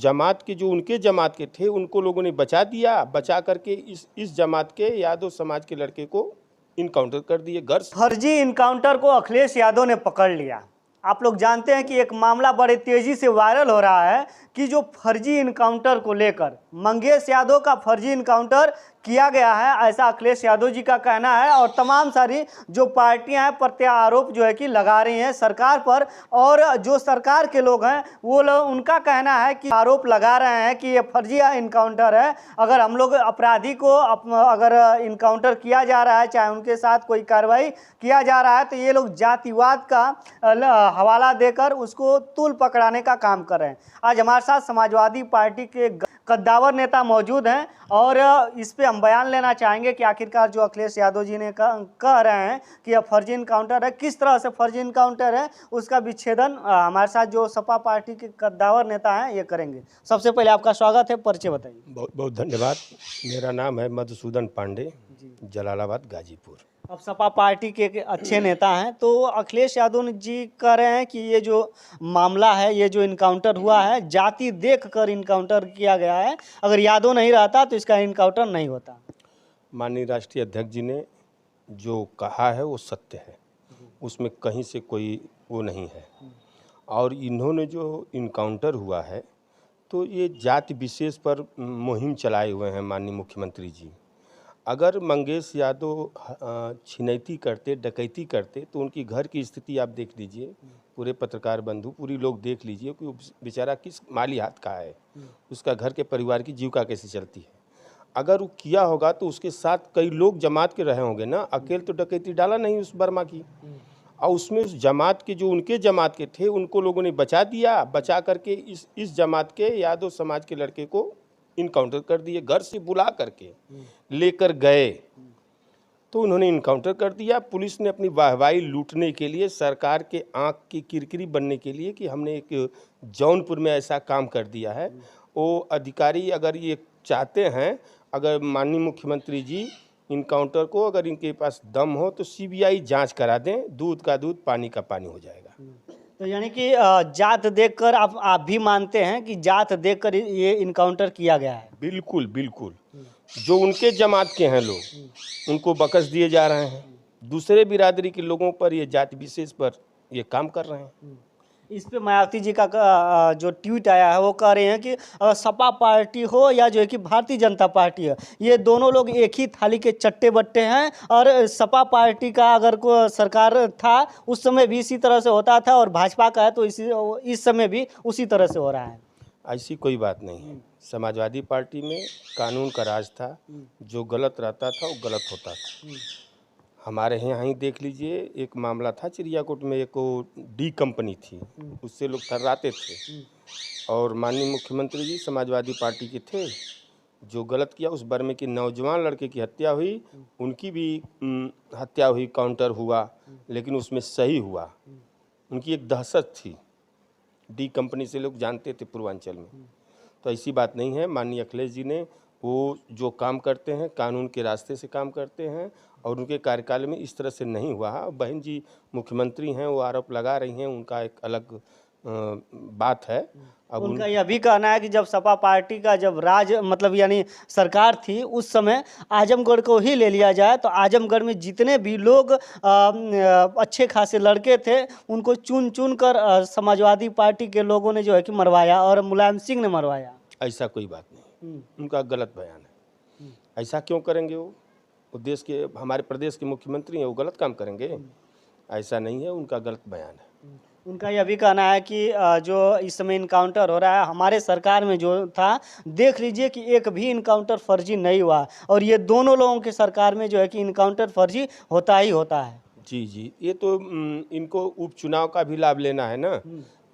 जमात के जो उनके जमात के थे उनको लोगों ने बचा दिया, बचा करके इस जमात के यादव समाज के लड़के को इनकाउंटर कर दिए। घर फर्जी इनकाउंटर को अखिलेश यादव ने पकड़ लिया। आप लोग जानते हैं कि एक मामला बड़े तेजी से वायरल हो रहा है कि जो फर्जी इनकाउंटर को लेकर मंगेश यादव का फर्जी इनकाउंटर किया गया है, ऐसा अखिलेश यादव जी का कहना है। और तमाम सारी जो पार्टियां हैं प्रत्यारोप जो है कि लगा रही हैं सरकार पर, और जो सरकार के लोग हैं वो लोग, उनका कहना है कि आरोप लगा रहे हैं कि ये फर्जी इनकाउंटर है। अगर हम लोग अपराधी को अगर इनकाउंटर किया जा रहा है, चाहे उनके साथ कोई कार्रवाई किया जा रहा है, तो ये लोग जातिवाद का हवाला देकर उसको तूल पकड़ाने का काम कर रहे हैं। आज हमारे साथ समाजवादी पार्टी के कद्दावर नेता मौजूद हैं और इस पे हम बयान लेना चाहेंगे कि आखिरकार जो अखिलेश यादव जी ने कह रहे हैं कि यह फर्जी इनकाउंटर है, किस तरह से फर्जी इनकाउंटर है, उसका विच्छेदन हमारे साथ जो सपा पार्टी के कद्दावर नेता हैं ये करेंगे। सबसे पहले आपका स्वागत है, परिचय बताइए। बहुत बहुत धन्यवाद। मेरा नाम है मधुसूदन पांडे, जलालाबाद गाजीपुर। अब सपा पार्टी के अच्छे नेता हैं, तो अखिलेश यादव जी कह रहे हैं कि ये जो मामला है, ये जो इनकाउंटर हुआ है, जाति देखकर इनकाउंटर किया गया है। अगर यादव नहीं रहता तो इसका इनकाउंटर नहीं होता। माननीय राष्ट्रीय अध्यक्ष जी ने जो कहा है वो सत्य है, उसमें कहीं से कोई वो नहीं है। और इन्होंने जो इनकाउंटर हुआ है तो ये जाति विशेष पर मुहिम चलाए हुए हैं माननीय मुख्यमंत्री जी। अगर मंगेश यादव छिनैती करते, डकैती करते, तो उनकी घर की स्थिति आप देख लीजिए, पूरे पत्रकार बंधु, पूरी लोग देख लीजिए कि वो बेचारा किस माली हाथ का है, उसका घर के परिवार की जीविका कैसे चलती है। अगर वो किया होगा तो उसके साथ कई लोग जमात के रहे होंगे ना, अकेले तो डकैती डाला नहीं उस बर्मा की। और उसमें उस जमात के जो उनके जमात के थे उनको लोगों ने बचा दिया, बचा करके इस जमात के यादव समाज के लड़के को इनकाउंटर कर दिए। घर से बुला करके लेकर गए तो उन्होंने इनकाउंटर कर दिया। पुलिस ने अपनी वाहवाही लूटने के लिए, सरकार के आंख की किरकिरी बनने के लिए कि हमने एक जौनपुर में ऐसा काम कर दिया है, वो अधिकारी अगर ये चाहते हैं, अगर माननीय मुख्यमंत्री जी इनकाउंटर को, अगर इनके पास दम हो तो सीबीआई जांच करा दें, दूध का दूध पानी का पानी हो जाएगा। तो यानी कि जात देखकर आप भी मानते हैं कि जात देखकर ये इनकाउंटर किया गया है? बिल्कुल बिल्कुल। जो उनके जमात के हैं लोग उनको बकस दिए जा रहे हैं, दूसरे बिरादरी के लोगों पर, ये जाति विशेष पर ये काम कर रहे हैं। इस पे मायावती जी का जो ट्वीट आया है वो कह रहे हैं कि सपा पार्टी हो या जो है कि भारतीय जनता पार्टी है, ये दोनों लोग एक ही थाली के चट्टे बट्टे हैं। और सपा पार्टी का अगर कोई सरकार था उस समय भी इसी तरह से होता था, और भाजपा का है तो इस समय भी उसी तरह से हो रहा है। ऐसी कोई बात नहीं है। समाजवादी पार्टी में कानून का राज था, जो गलत रहता था वो गलत होता था। हमारे यहाँ ही देख लीजिए, एक मामला था चिड़ियाकोट में, एक डी कंपनी थी, उससे लोग थर्राते थे, और माननीय मुख्यमंत्री जी समाजवादी पार्टी के थे। जो गलत किया, उस बर्मे के नौजवान लड़के की हत्या हुई, उनकी भी हत्या हुई, काउंटर हुआ, लेकिन उसमें सही हुआ। उनकी एक दहशत थी, डी कंपनी से लोग जानते थे पूर्वांचल में। तो ऐसी बात नहीं है। माननीय अखिलेश जी ने वो जो काम करते हैं कानून के रास्ते से काम करते हैं, और उनके कार्यकाल में इस तरह से नहीं हुआ। बहन जी मुख्यमंत्री हैं, वो आरोप लगा रही हैं, उनका एक अलग बात है। अब उनका यह भी कहना है कि जब सपा पार्टी का जब राज मतलब यानी सरकार थी, उस समय आजमगढ़ को ही ले लिया जाए तो आजमगढ़ में जितने भी लोग अच्छे खासे लड़के थे उनको चुन चुन कर समाजवादी पार्टी के लोगों ने जो है कि मरवाया, और मुलायम सिंह ने मरवाया। ऐसा कोई बात नहीं, उनका गलत बयान है। ऐसा क्यों करेंगे? वो देश के, हमारे प्रदेश के मुख्यमंत्री हैं, वो गलत काम करेंगे? ऐसा नहीं है, उनका गलत बयान है। उनका यह भी कहना है कि जो इस समय इनकाउंटर हो रहा है, हमारे सरकार में जो था, देख लीजिए कि एक भी इनकाउंटर फर्जी नहीं हुआ, और ये दोनों लोगों की सरकार में जो है कि इनकाउंटर फर्जी होता ही होता है। जी जी, ये तो इनको उपचुनाव का भी लाभ लेना है ना,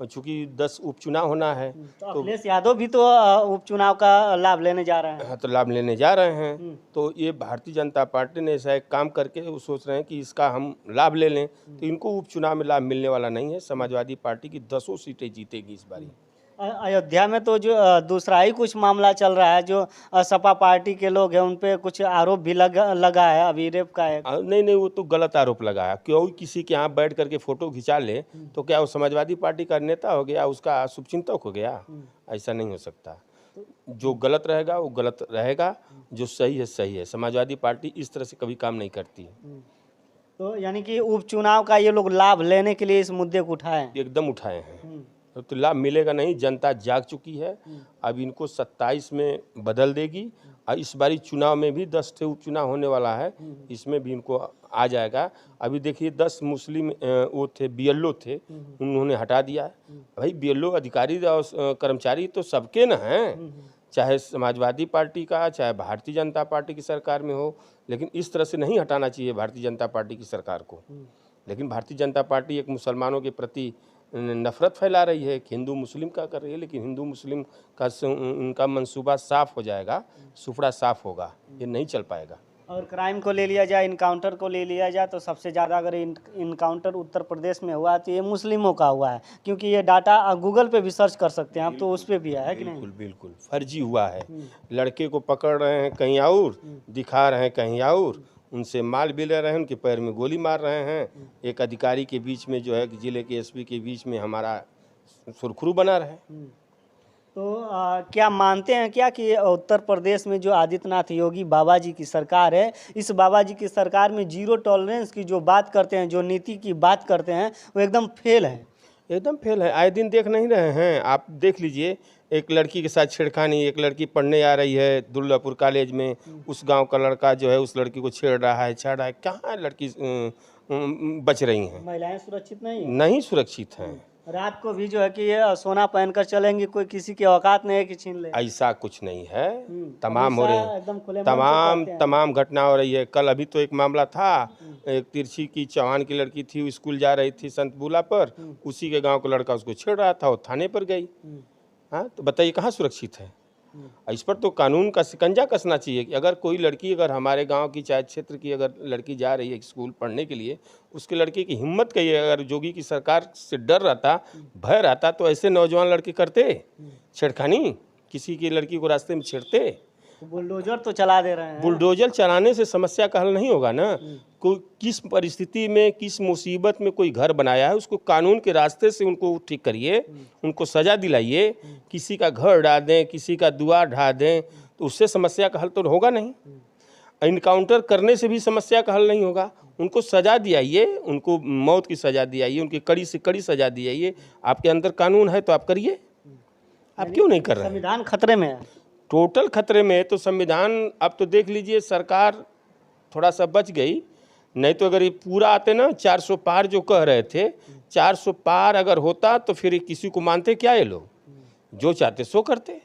चूँकि 10 उपचुनाव होना है, तो अखिलेश यादव भी तो उपचुनाव का लाभ लेने जा रहे हैं। हाँ, तो लाभ लेने जा रहे हैं। तो ये भारतीय जनता पार्टी ने ऐसा एक काम करके वो सोच रहे हैं कि इसका हम लाभ ले लें, तो इनको उपचुनाव में लाभ मिलने वाला नहीं है। समाजवादी पार्टी की 10 सीटें जीतेगी इस बारी। अयोध्या में तो जो दूसरा ही कुछ मामला चल रहा है, जो सपा पार्टी के लोग हैं उन पे कुछ आरोप भी लगा है, अभी रेप का है। नहीं नहीं, वो तो गलत आरोप लगाया। क्यों किसी के यहाँ बैठ करके फोटो खिंचा ले तो क्या वो समाजवादी पार्टी का नेता हो गया, उसका शुभचिंतक हो गया? ऐसा नहीं हो सकता। जो गलत रहेगा वो गलत रहेगा, जो सही है सही है। समाजवादी पार्टी इस तरह से कभी काम नहीं करती है। तो यानी कि उपचुनाव का ये लोग लाभ लेने के लिए इस मुद्दे को उठाए हैं। एकदम उठाए हैं। तो लाभ मिलेगा नहीं, जनता जाग चुकी है। अब इनको 27 में बदल देगी और इस बारी चुनाव में भी 10 थे उपचुनाव होने वाला है, इसमें भी इनको आ जाएगा। अभी देखिए 10 मुस्लिम वो थे BLO थे, उन्होंने हटा दिया है। भाई BLO अधिकारी और कर्मचारी तो सबके न हैं, चाहे समाजवादी पार्टी का चाहे भारतीय जनता पार्टी की सरकार में हो, लेकिन इस तरह से नहीं हटाना चाहिए भारतीय जनता पार्टी की सरकार को। लेकिन भारतीय जनता पार्टी एक मुसलमानों के प्रति नफरत फैला रही है, कि हिंदू मुस्लिम का कर रही है, लेकिन हिंदू मुस्लिम का उनका मंसूबा साफ हो जाएगा, सुफड़ा साफ होगा, ये नहीं चल पाएगा। और क्राइम को ले लिया जाए, इनकाउंटर को ले लिया जाए, तो सबसे ज़्यादा अगर इनकाउंटर उत्तर प्रदेश में हुआ तो ये मुस्लिमों का हुआ है, क्योंकि ये डाटा गूगल पे भी सर्च कर सकते हैं आप, तो उस पर भी है कि नहीं? बिल्कुल बिल्कुल फर्जी हुआ है। लड़के को पकड़ रहे हैं कहीं और, दिखा रहे हैं कहीं और, उनसे माल भी ले रहे हैं, उनके पैर में गोली मार रहे हैं। एक अधिकारी के बीच में जो है कि जिले के SP के बीच में हमारा सुरखरू बना रहे। तो क्या मानते हैं क्या कि उत्तर प्रदेश में जो आदित्यनाथ योगी बाबा जी की सरकार है, इस बाबा जी की सरकार में जीरो टॉलरेंस की जो बात करते हैं, जो नीति की बात करते हैं, वो एकदम फेल है? एकदम फेल है। आए दिन देख नहीं रहे हैं आप? देख लीजिए, एक लड़की के साथ छेड़खानी, एक लड़की पढ़ने आ रही है दुर्गापुर कॉलेज में, उस गांव का लड़का जो है उस लड़की को छेड़ रहा है, छेड़ रहा है। कहाँ लड़की बच रही हैं? महिलाएं सुरक्षित नहीं सुरक्षित हैं। रात को भी जो है कि ये सोना पहनकर चलेंगी, कोई किसी की औकात नहीं है कि छीन ले। ऐसा कुछ नहीं है। तमाम हो रहे हैं, एकदम खुले मन से करते हैं। तमाम घटना हो रही है। कल अभी तो एक मामला था, एक तिरछी की चौहान की लड़की थी, वो स्कूल जा रही थी संतबुला पर, उसी के गांव का लड़का उसको छेड़ रहा था, वो थाने पर गई। हाँ, तो बताइए कहाँ सुरक्षित है? इस पर तो कानून का शिकंजा कसना चाहिए कि अगर कोई लड़की, अगर हमारे गांव की चाहे क्षेत्र की अगर लड़की जा रही है स्कूल पढ़ने के लिए, उसके लड़के की हिम्मत कही है, अगर योगी की सरकार से डर रहता, भय रहता, तो ऐसे नौजवान लड़के करते छेड़खानी, किसी की लड़की को रास्ते में छेड़ते? बुलडोजर तो चला दे रहे हैं। बुलडोजर चलाने से समस्या का हल नहीं होगा ना। कोई किस परिस्थिति में, किस मुसीबत में कोई घर बनाया है, उसको कानून के रास्ते से उनको ठीक करिए, उनको सजा दिलाइए। किसी का घर ढा दें, किसी का दुआर ढा दें, तो उससे समस्या का हल तो होगा नहीं। इनकाउंटर करने से भी समस्या का हल नहीं होगा। उनको सजा दिलाइए, उनको मौत की सजा दिलाइए, उनकी कड़ी से कड़ी सजा दिलाइए। आपके अंदर कानून है तो आप करिए, आप क्यों नहीं कर रहे हैं? संविधान खतरे में है, टोटल खतरे में है। तो संविधान अब तो देख लीजिए, सरकार थोड़ा सा बच गई, नहीं तो अगर ये पूरा आते ना 400 पार जो कह रहे थे, 400 पार अगर होता तो फिर किसी को मानते क्या ये लोग? जो चाहते सो करते।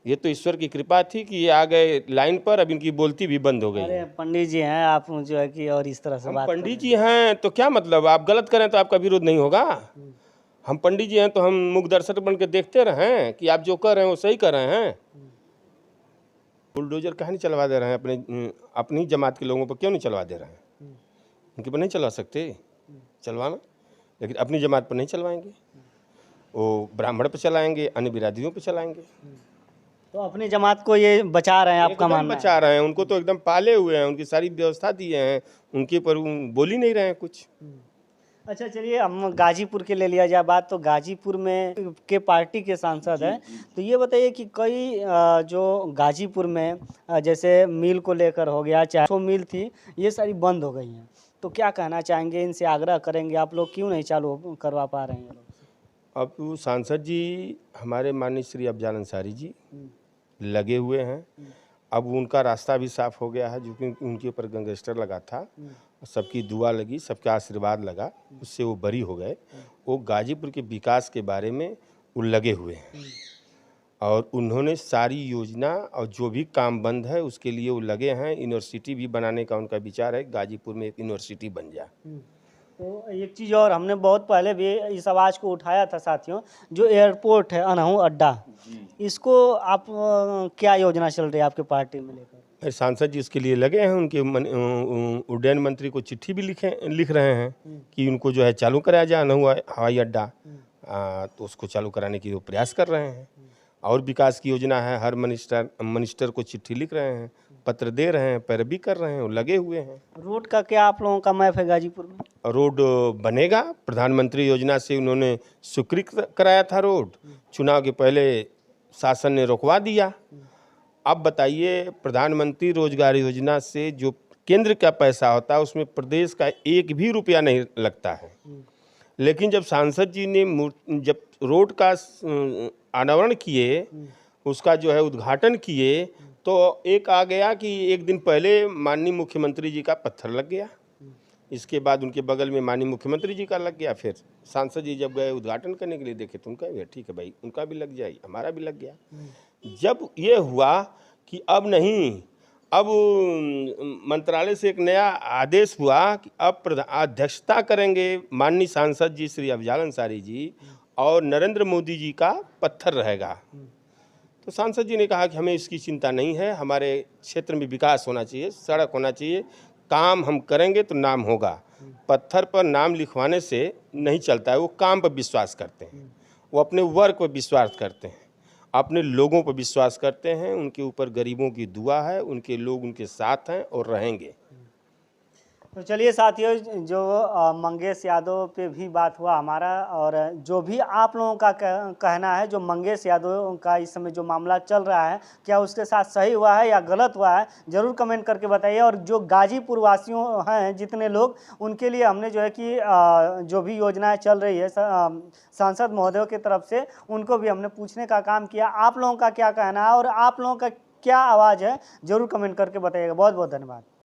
ये तो ईश्वर की कृपा थी कि ये आ गए लाइन पर, अब इनकी बोलती भी बंद हो गई। अरे पंडित जी हैं आप जो है कि, और इस तरह से बात पंडित जी हैं तो क्या मतलब? आप गलत करें तो आपका विरोध नहीं होगा? हम पंडित जी हैं तो हम मुख दर्शक बन के देखते रहें कि आप जो कर रहे हैं वो सही कर रहे हैं। बुलडोजर कहाँ नहीं चलवा दे रहे हैं? अपनी जमात के लोगों पर क्यों नहीं चलवा दे रहे हैं? उनके पर नहीं चलवा सकते, चलवाना, लेकिन अपनी जमात पर नहीं चलवाएंगे। वो ब्राह्मण पर चलाएंगे, अन्य बिरादरियों पर चलाएंगे। तो अपनी जमात को ये बचा रहे हैं, आपका मानना है? बचा रहे हैं, उनको तो एकदम पाले हुए हैं, उनकी सारी व्यवस्था दी है, उनके पर बोल ही नहीं रहे हैं कुछ। अच्छा चलिए, हम गाजीपुर के ले लिया जाए बात, तो गाजीपुर में के पार्टी के सांसद हैं, तो ये बताइए कि कई जो गाजीपुर में जैसे मिल को लेकर हो गया, चाहे वो मिल थी, ये सारी बंद हो गई हैं, तो क्या कहना चाहेंगे? इनसे आग्रह करेंगे आप लोग, क्यों नहीं चालू करवा पा रहे हैं ये लोग? अब सांसद जी हमारे माननीय श्री अफजाल अंसारी जी लगे हुए हैं। अब उनका रास्ता भी साफ हो गया है, जो कि उनके ऊपर गैंगस्टर लगा था, सबकी दुआ लगी, सबका आशीर्वाद लगा, उससे वो बरी हो गए। वो गाजीपुर के विकास के बारे में वो लगे हुए हैं और उन्होंने सारी योजना और जो भी काम बंद है उसके लिए वो लगे हैं। यूनिवर्सिटी भी बनाने का उनका विचार है, गाजीपुर में एक यूनिवर्सिटी बन जाए। तो एक चीज़ और, हमने बहुत पहले भी इस आवाज़ को उठाया था साथियों, जो एयरपोर्ट है अनहू अड्डा, इसको आप क्या योजना चल रही है आपके पार्टी में लेकर? सांसद जी इसके लिए लगे हैं, उनके उड्डयन मंत्री को चिट्ठी भी लिख रहे हैं कि उनको जो है चालू कराया जाए अनहू हवाई अड्डा। तो उसको चालू कराने की वो प्रयास कर रहे हैं। और विकास की योजना है, हर मिनिस्टर को चिट्ठी लिख रहे हैं, पत्र दे रहे हैं, पैरवी कर रहे हैं, वो लगे हुए हैं। रोड का क्या आप लोगों का मैप है गाजीपुर में? रोड बनेगा, प्रधानमंत्री योजना से उन्होंने स्वीकृत कराया था रोड, चुनाव के पहले शासन ने रोकवा दिया। अब बताइए, प्रधानमंत्री रोजगार योजना से जो केंद्र का पैसा होता है उसमें प्रदेश का एक भी रुपया नहीं लगता है, लेकिन जब सांसद जी ने जब रोड का अनावरण किए, उसका जो है उद्घाटन किए, तो एक आ गया कि एक दिन पहले माननीय मुख्यमंत्री जी का पत्थर लग गया, इसके बाद उनके बगल में माननीय मुख्यमंत्री जी का लग गया। फिर सांसद जी जब गए उद्घाटन करने के लिए, देखे तो उनका भी ठीक है भाई, उनका भी लग जाए, हमारा भी लग गया। जब ये हुआ कि अब नहीं, अब मंत्रालय से एक नया आदेश हुआ कि अब अध्यक्षता करेंगे माननीय सांसद जी श्री अफजाल अंसारी जी, और नरेंद्र मोदी जी का पत्थर रहेगा। तो सांसद जी ने कहा कि हमें इसकी चिंता नहीं है, हमारे क्षेत्र में विकास होना चाहिए, सड़क होना चाहिए, काम हम करेंगे तो नाम होगा। पत्थर पर नाम लिखवाने से नहीं चलता है, वो काम पर विश्वास करते हैं, वो अपने वर्क पर विश्वास करते हैं, अपने लोगों पर विश्वास करते हैं, उनके ऊपर गरीबों की दुआ है, उनके लोग उनके साथ हैं और रहेंगे। तो चलिए साथियों, जो मंगेश यादव पे भी बात हुआ हमारा, और जो भी आप लोगों का कहना है, जो मंगेश यादव का इस समय जो मामला चल रहा है, क्या उसके साथ सही हुआ है या गलत हुआ है, ज़रूर कमेंट करके बताइए। और जो गाजीपुर वासियों हैं जितने लोग, उनके लिए हमने जो है कि जो भी योजनाएं चल रही है सांसद महोदय की तरफ से, उनको भी हमने पूछने का काम किया। आप लोगों का क्या कहना है और आप लोगों का क्या आवाज़ है, ज़रूर कमेंट करके बताइएगा। बहुत बहुत धन्यवाद।